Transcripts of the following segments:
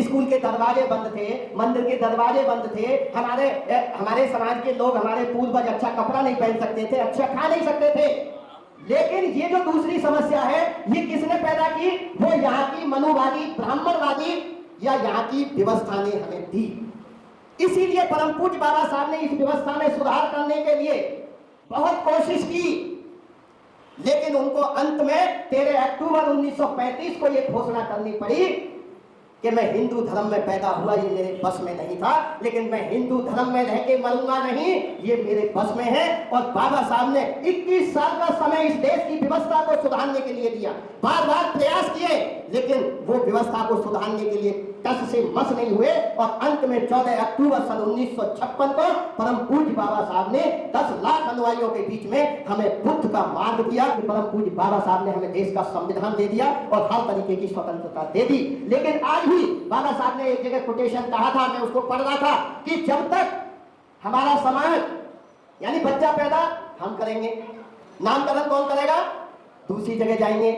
School के दरवाजे बंद थे, मंदिर के दरवाजे बंद थे, हमारे समाज के लोग, हमारे पूर्वज अच्छा कपड़ा नहीं पहन सकते थे, अच्छा खा नहीं सकते थे। लेकिन ये जो दूसरी समस्या है, ये किसने पैदा की? वो यहाँ की मनुवादी, ब्राह्मणवादी या यहाँ की व्यवस्था ने हमें दी। इसीलिए परम पूज्य बाबा साहब ने इस व्यवस्था में सुधार करने के लिए बहुत कोशिश की, लेकिन उनको अंत में 13 अक्टूबर 1935 को यह घोषणा करनी पड़ी कि मैं हिंदू धर्म में पैदा हुआ, ये मेरे बस में नहीं था, लेकिन मैं हिंदू धर्म में रह के मरूंगा नहीं, ये मेरे बस में है। और बाबा साहब ने 21 साल का समय इस देश की व्यवस्था को सुधारने के लिए दिया, बार बार प्रयास किए, लेकिन वो व्यवस्था को सुधारने के लिए टस से मस नहीं हुए। और अंत में 14 अक्टूबर सन 1956 को परम पूज्य बाबा साहब ने 10 लाख अनुयायियों के बीच में हमें बुद्ध का मार्ग दिया। परम पूज्य बाबा साहब ने हमें देश का संविधान दे दिया और हर तरीके की स्वतंत्रता दे दी। लेकिन आज भी बाबा साहब ने एक जगह कोटेशन कहा था, मैं उसको पढ़ रहा था, कि जब तक हमारा समाज यानी बच्चा पैदा हम करेंगे, नामकरण कौन करेगा? दूसरी जगह जाएंगे,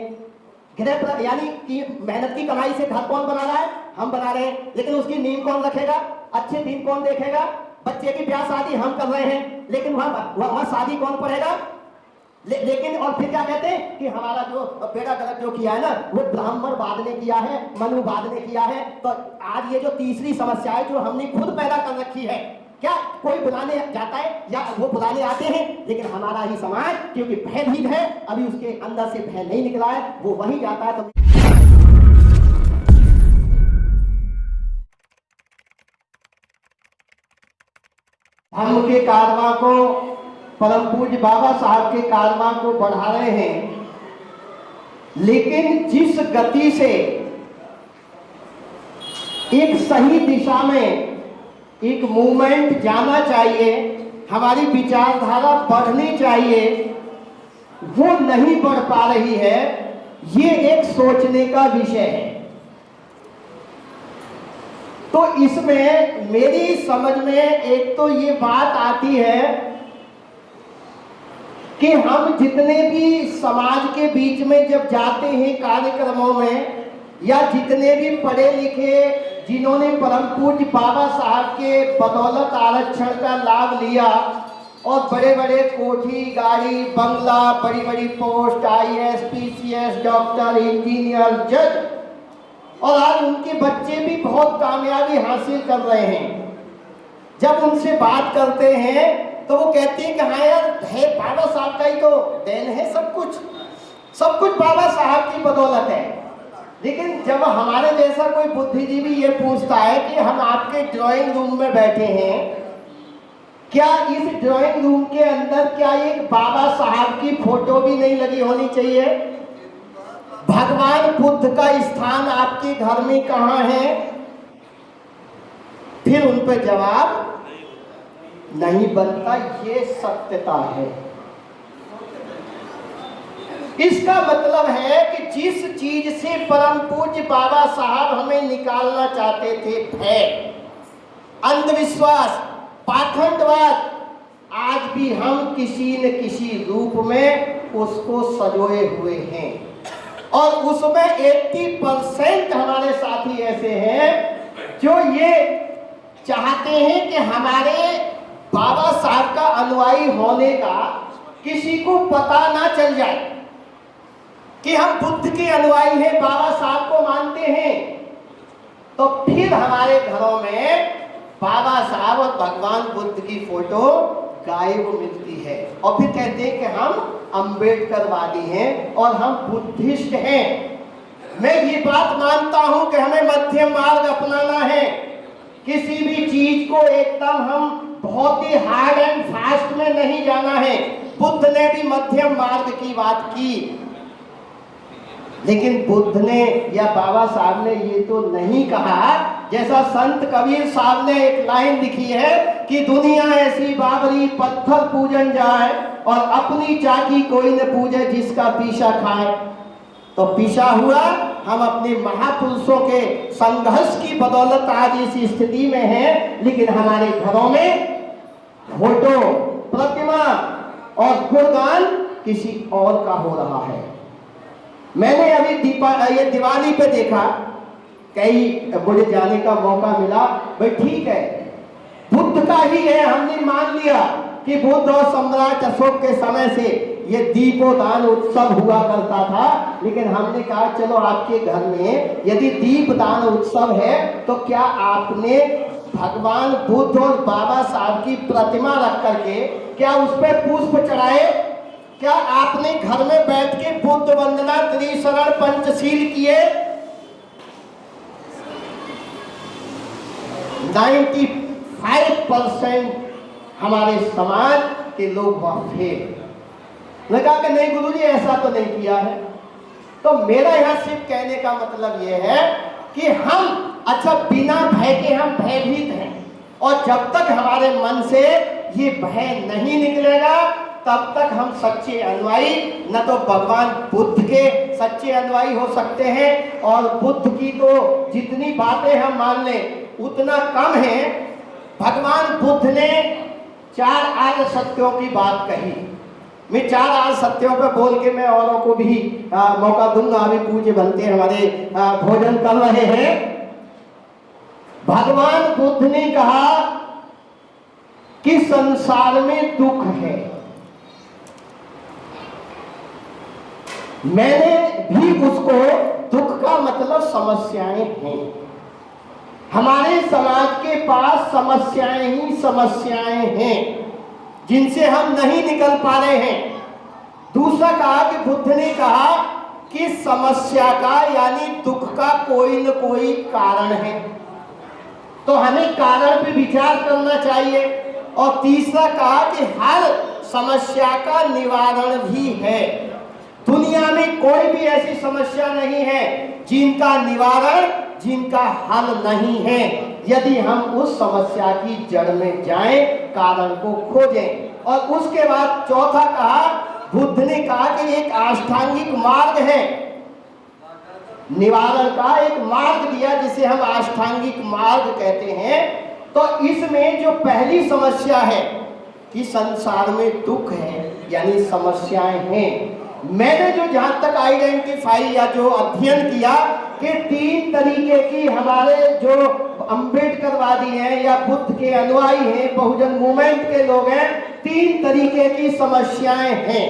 गृह यानी कि मेहनत की कमाई से घर कौन बना रहा है? हम बना रहे हैं, लेकिन उसकी नींव कौन रखेगा? अच्छे दिन कौन देखेगा? बच्चे की ब्याह शादी हम कर रहे हैं, लेकिन वहां शादी कौन पढ़ेगा? लेकिन और फिर क्या कहते हैं कि हमारा जो बेड़ा गलत जो किया है ना, वो ब्राह्मणवाद ने किया है, मनुवाद ने किया है। तो आज ये जो तीसरी समस्या है जो हमने खुद पैदा कर रखी है, क्या कोई बुलाने जाता है या वो बुलाने आते हैं, लेकिन हमारा ही समाज क्योंकि भयभीत है, अभी उसके अंदर से भय नहीं निकला है, वो वही जाता है। तो धर्म के कारवां को, परम पूज्य बाबा साहब के कारवां को बढ़ा रहे हैं, लेकिन जिस गति से एक सही दिशा में एक मूवमेंट जाना चाहिए, हमारी विचारधारा बढ़नी चाहिए, वो नहीं बढ़ पा रही है। ये एक सोचने का विषय है। तो इसमें मेरी समझ में एक तो ये बात आती है कि हम जितने भी समाज के बीच में जब जाते हैं कार्यक्रमों में, या जितने भी पढ़े लिखे जिन्होंने परम पूज्य बाबा साहब के बदौलत आरक्षण का लाभ लिया और बड़े बड़े कोठी, गाड़ी, बंगला, बड़ी बड़ी post, IAS, PCS, doctor, engineer, जज, और आज उनके बच्चे भी बहुत कामयाबी हासिल कर रहे हैं, जब उनसे बात करते हैं तो वो कहते हैं कि हाँ यार, है बाबा साहब का ही तो देन है, सब कुछ बाबा साहब की बदौलत है। लेकिन जब हमारे जैसा कोई बुद्धिजीवी ये पूछता है कि हम आपके ड्राइंग रूम में बैठे हैं, क्या इस ड्राइंग रूम के अंदर क्या एक बाबा साहब की फोटो भी नहीं लगी होनी चाहिए? भगवान बुद्ध का स्थान आपके घर में कहाँ है? फिर उन पर जवाब नहीं बनता। ये सत्यता है। इसका मतलब है कि जिस चीज से परम पूज्य बाबा साहब हमें निकालना चाहते थे, भय, अंधविश्वास, पाखंडवाद, आज भी हम किसी न किसी रूप में उसको सजोए हुए हैं। और उसमें 80% हमारे साथी ऐसे हैं जो ये चाहते हैं कि हमारे बाबा साहब का अनुयायी होने का किसी को पता ना चल जाए कि हम बुद्ध के अनुयायी हैं, बाबा साहब को मानते हैं। तो फिर हमारे घरों में बाबा साहब और भगवान बुद्ध की फोटो गायब मिलती है, और फिर कहते हैं कि हम अम्बेडकरवादी हैं और हम बुद्धिस्ट हैं। मैं ये बात मानता हूं कि हमें मध्यम मार्ग अपनाना है। किसी भी चीज को एकदम हम बहुत ही हार्ड एंड फास्ट में नहीं जाना है। बुद्ध ने भी मध्यम मार्ग की बात की, लेकिन बुद्ध ने या बाबा साहब ने ये तो नहीं कहा, जैसा संत कबीर साहब ने एक लाइन लिखी है कि दुनिया ऐसी बाबरी पत्थर पूजन जाए और अपनी चाकी कोई न पूजे जिसका पीछा खाए। तो पीछा हुआ, हम अपने महापुरुषों के संघर्ष की बदौलत आज इस स्थिति में हैं, लेकिन हमारे घरों में फोटो, प्रतिमा और गुणगान किसी और का हो रहा है। मैंने अभी ये दिवाली पे देखा कई मुझे जाने का मौका मिला, भाई ठीक है बुद्ध का ही है, हमने मान लिया कि बुद्ध और सम्राट अशोक के समय से ये दीपोदान उत्सव हुआ करता था, लेकिन हमने कहा चलो आपके घर में यदि दीपदान उत्सव है तो क्या आपने भगवान बुद्ध और बाबा साहब की प्रतिमा रख करके क्या उस पर पुष्प चढ़ाए? क्या आपने घर में बैठ के बुद्ध वंदना त्रिशरण पंचशील किए? 95% हमारे समाज के लोग वहां फेल। मैं कहा कि नहीं गुरुजी ऐसा तो नहीं किया है। तो मेरा यहां सिर्फ कहने का मतलब यह है कि हम अच्छा बिना भय के हम भयभीत हैं, और जब तक हमारे मन से ये भय नहीं निकलेगा तब तक हम सच्चे अनुयायी न तो भगवान बुद्ध के सच्चे अनुयायी हो सकते हैं, और बुद्ध की तो जितनी बातें हम मान लें उतना कम है। भगवान बुद्ध ने 4 आर्य सत्यों की बात कही। मैं 4 आर्य सत्यों पर बोल के मैं औरों को भी मौका दूंगा। अभी पूज्य बनते हमारे भोजन कर रहे हैं। भगवान बुद्ध ने कहा कि संसार में दुख है। मैंने भी उसको दुख का मतलब समस्याएं हैं। हमारे समाज के पास समस्याएं ही समस्याएं हैं जिनसे हम नहीं निकल पा रहे हैं। दूसरा कहा कि बुद्ध ने कहा कि समस्या का यानी दुख का कोई न कोई कारण है, तो हमें कारण पे विचार करना चाहिए। और तीसरा कहा कि हर समस्या का निवारण भी है। दुनिया में कोई भी ऐसी समस्या नहीं है जिनका निवारण, जिनका हल नहीं है, यदि हम उस समस्या की जड़ में जाएं, कारण को खोजें। और उसके बाद चौथा कहा, बुद्ध ने कहा कि एक अष्टांगिक मार्ग है, निवारण का एक मार्ग दिया जिसे हम अष्टांगिक मार्ग कहते हैं। तो इसमें जो पहली समस्या है कि संसार में दुख है यानी समस्याएं हैं, मैंने जो जहां तक आइडेंटिफाई या जो अध्ययन किया कि 3 तरीके की हमारे जो अम्बेडकरवादी हैं या बुद्ध के अनुयायी हैं, बहुजन मूवमेंट के लोग हैं, 3 तरीके की समस्याएं हैं।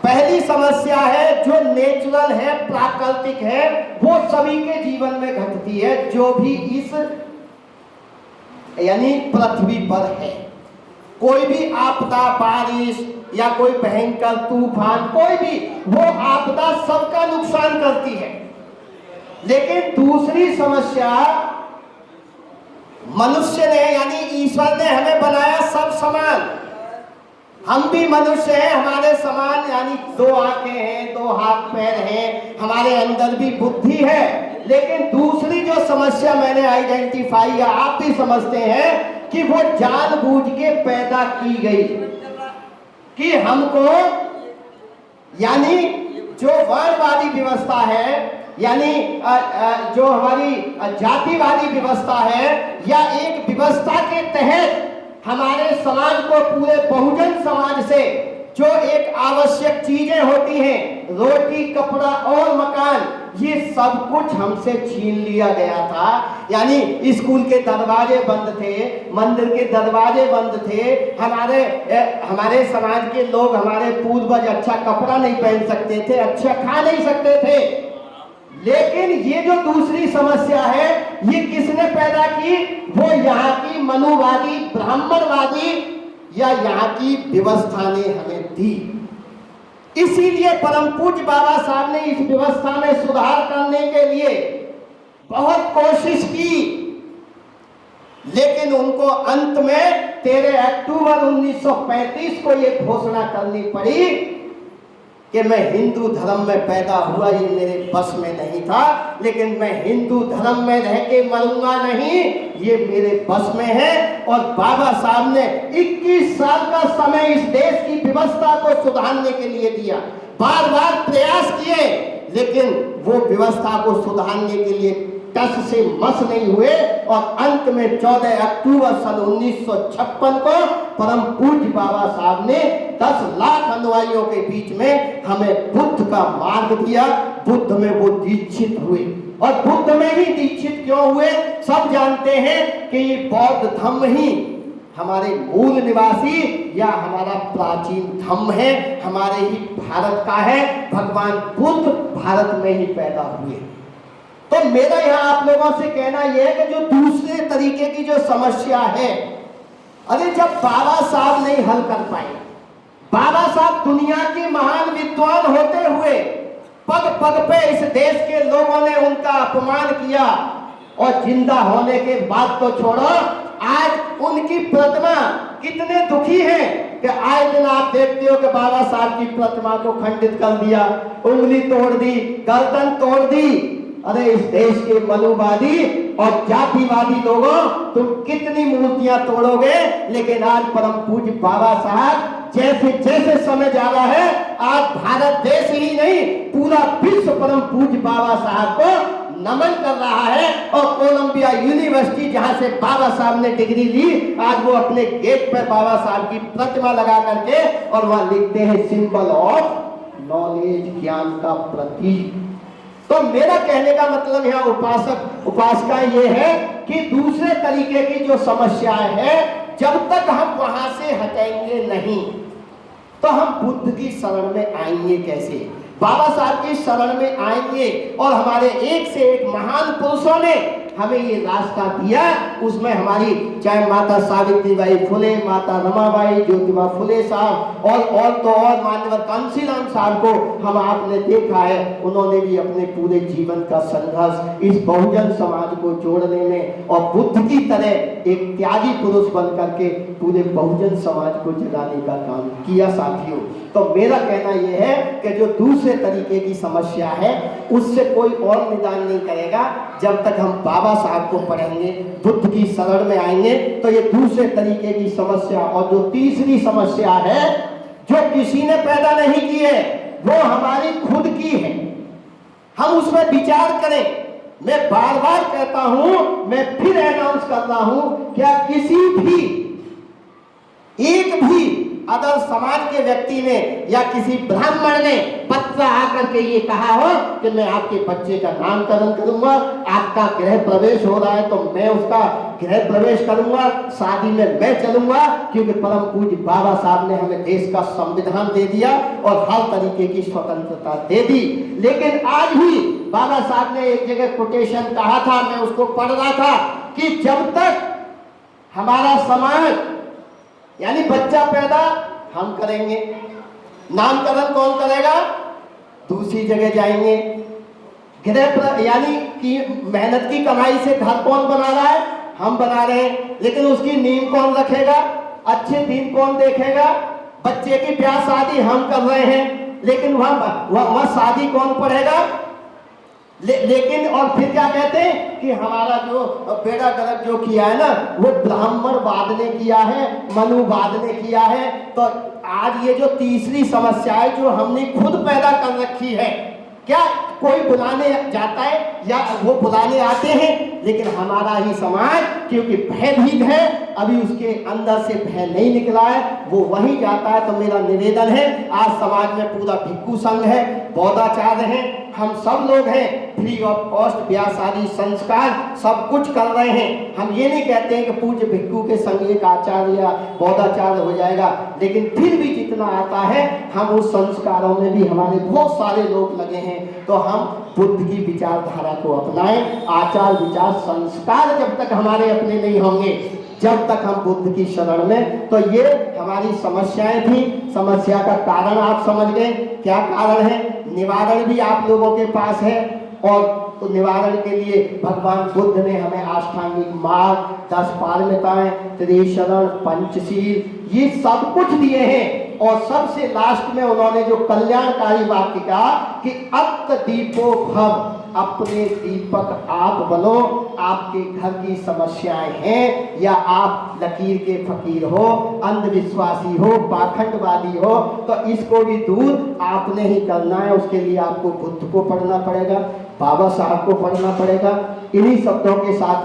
पहली समस्या है जो नेचुरल है, प्राकृतिक है, वो सभी के जीवन में घटती है, जो भी इस यानी पृथ्वी पर है। कोई भी आपदा, बारिश या कोई भयंकर तूफान, कोई भी वो आपदा सबका नुकसान करती है। लेकिन दूसरी समस्या, मनुष्य ने यानी ईश्वर ने हमें बनाया सब समान, हम भी मनुष्य हैं, हमारे समान यानी 2 आंखें हैं, 2 हाथ पैर हैं, हमारे अंदर भी बुद्धि है। लेकिन दूसरी जो समस्या मैंने आइडेंटिफाई या आप भी समझते हैं कि वो जानबूझ के पैदा की गई, कि हमको यानी जो वर्णवादी व्यवस्था है यानी जो हमारी जातिवादी व्यवस्था है या एक व्यवस्था के तहत हमारे समाज को पूरे बहुजन समाज से जो एक आवश्यक चीजें होती हैं, रोटी, कपड़ा और मकान, ये सब कुछ हमसे छीन लिया गया था। यानी स्कूल के दरवाजे बंद थे, मंदिर के दरवाजे बंद थे, हमारे समाज के लोग, हमारे पूर्वज अच्छा कपड़ा नहीं पहन सकते थे, अच्छा खा नहीं सकते थे। लेकिन ये जो दूसरी समस्या है, ये किसने पैदा की? वो यहाँ की मनुवादी, ब्राह्मणवादी या यहाँ की व्यवस्था ने हमें दी। इसीलिए परम पूज्य बाबा साहब ने इस व्यवस्था में सुधार करने के लिए बहुत कोशिश की, लेकिन उनको अंत में 13 अक्टूबर 1935 को ये घोषणा करनी पड़ी कि मैं हिंदू धर्म में पैदा हुआ, ये मेरे बस में नहीं था, लेकिन मैं हिंदू धर्म में रह के मरूंगा नहीं, ये मेरे बस में है। और बाबा साहब ने 21 साल का समय इस देश की व्यवस्था को सुधारने के लिए दिया, बार बार प्रयास किए, लेकिन वो व्यवस्था को सुधारने के लिए टस से मस नहीं हुए। और अंत में 14 अक्टूबर सन 1956 को परम पूज्य बाबा साहब ने 10 लाख अनुयायियों के बीच में हमें बुद्ध का मार्ग दिया, बुद्ध में वो दीक्षित हुए और बुद्ध में ही दीक्षित क्यों हुए? सब जानते हैं कि ये बौद्ध धम्म ही हमारे मूल निवासी या हमारा प्राचीन धम्म है, हमारे ही भारत का है। भगवान बुद्ध भारत में ही पैदा हुए। तो मेरा यहां आप लोगों से कहना यह है कि जो दूसरे तरीके की जो समस्या है, अरे जब बाबा साहब नहीं हल कर पाए, बाबा साहब दुनिया के महान विद्वान होते हुए पग पग पे इस देश के लोगों ने उनका अपमान किया, और जिंदा होने के बाद तो छोड़ो, आज उनकी प्रतिमा कितने दुखी हैं कि आए दिन आप देखते हो कि बाबा साहब की प्रतिमा को खंडित कर दिया, उंगली तोड़ दी, गर्दन तोड़ दी। अरे इस देश के मनुवादी और जातिवादी लोगों, तुम कितनी मूर्तियां तोड़ोगे, लेकिन आज परम पूज्य बाबा साहब जैसे जैसे समय जा रहा है, आज भारत देश ही नहीं पूरा विश्व परम पूज्य बाबा साहब को नमन कर रहा है। और कोलंबिया यूनिवर्सिटी जहां से बाबा साहब ने डिग्री ली, आज वो अपने गेट पर बाबा साहब की प्रतिमा लगा करके और वहां लिखते हैं सिंबल ऑफ नॉलेज, ज्ञान का प्रतीक। तो मेरा कहने का मतलब यहाँ उपासक उपासका ये है कि दूसरे तरीके की जो समस्याएं है, जब तक हम वहां से हटेंगे नहीं तो हम बुद्ध की शरण में आएंगे कैसे? बाबा साहब की शरण में आएंगे। और हमारे एक से एक महान पुरुषों ने हमें ये रास्ता दिया, उसमें हमारी चाहे माता सावित्रीबाई फुले, माता रमाबाई, ज्योतिबा फुले साहब और तो और मान्यवर कांशीराम साहब को हम आपने देखा है, उन्होंने भी अपने पूरे जीवन का संघर्ष इस बहुजन समाज को जोड़ने में और बुद्ध की तरह एक त्यागी पुरुष बन करके पूरे बहुजन समाज को जगाने का काम किया। साथियों, तो मेरा कहना यह है कि जो दूसरे तरीके की समस्या है उससे कोई और निदान नहीं करेगा जब तक हम बाबा साहब को पढ़ेंगे, बुद्ध की शरण में आएंगे। तो ये दूसरे तरीके की समस्या, और जो तीसरी समस्या है जो किसी ने पैदा नहीं की है, वो हमारी खुद की है, हम उसमें विचार करें। मैं बार बार कहता हूं, मैं फिर अनाउंस कर रहा हूं, क्या किसी भी एक भी अदर समाज के व्यक्ति ने या किसी ब्राह्मण ने पत्र आकर के ये कहा हो कि मैं आपके बच्चे का नामकरण करूंगा, आपका गृह प्रवेश हो रहा है तो मैं उसका गृह प्रवेश करूंगा, शादी में मैं चलूंगा, क्योंकि परम पूज्य बाबा साहब ने हमें देश का संविधान दे दिया और हर तरीके की स्वतंत्रता दे दी। लेकिन आज भी बाबा साहब ने एक जगह कोटेशन कहा था, मैं उसको पढ़ रहा था कि जब तक हमारा समाज यानी बच्चा पैदा हम करेंगे, नामकरण कौन करेगा? दूसरी जगह जाएंगे। गृह यानी कि मेहनत की कमाई से घर कौन बना रहा है? हम बना रहे हैं, लेकिन उसकी नींव कौन रखेगा? अच्छे दिन कौन देखेगा? बच्चे की ब्याह शादी हम कर रहे हैं, लेकिन वहां शादी कौन पढ़ेगा? लेकिन और फिर क्या कहते हैं कि हमारा जो बेड़ा गर्क जो किया है ना, वो ब्राह्मणवाद ने किया है, मनुवाद ने किया है। तो आज ये जो तीसरी समस्या है जो हमने खुद पैदा कर रखी है, क्या कोई बुलाने जाता है या वो बुलाने आते हैं, लेकिन हमारा ही समाज क्योंकि भयभीत है, अभी उसके अंदर से भय नहीं निकला है, वो वहीं जाता है। तो मेरा निवेदन है, आज समाज में पूरा भिक्षु संघ है, बौद्धाचार्य हैं, हम सब लोग हैं, फ्री ऑफ कॉस्ट ब्याह शादी संस्कार सब कुछ कर रहे हैं। हम ये नहीं कहते हैं कि पूज्य भिक्षु के संग एक आचार्य या बौद्धाचार्य हो जाएगा, लेकिन फिर भी जितना आता है हम उस संस्कारों में भी हमारे बहुत सारे लोग लगे हैं। तो हम बुद्ध की विचारधारा को अपनाएं। आचार विचार संस्कार जब तक हमारे अपने नहीं होंगे, जब तक हम बुद्ध की शरण में, तो ये हमारी समस्याएं थी। समस्या का कारण आप समझ गए, क्या कारण है, निवारण भी आप लोगों के पास है। और तो निवारण के लिए भगवान बुद्ध ने हमें अष्टांगिक मार्ग, 10 पारमिताएं, त्रिशरण, पंचशील, ये सब कुछ दिए हैं। और सबसे लास्ट में उन्होंने जो कल्याणकारी वाक्य कहा कि अत्त दीपो भव, अपने दीपक आप बनो। आपके घर की समस्याएं हैं या आप लकीर के फकीर हो, अंधविश्वासी हो, पाखंडवादी हो, तो इसको भी दूर आपने ही करना है। उसके लिए आपको बुद्ध को पढ़ना पड़ेगा, बाबा साहब को पढ़ना पड़ेगा। इन्हीं शब्दों के साथ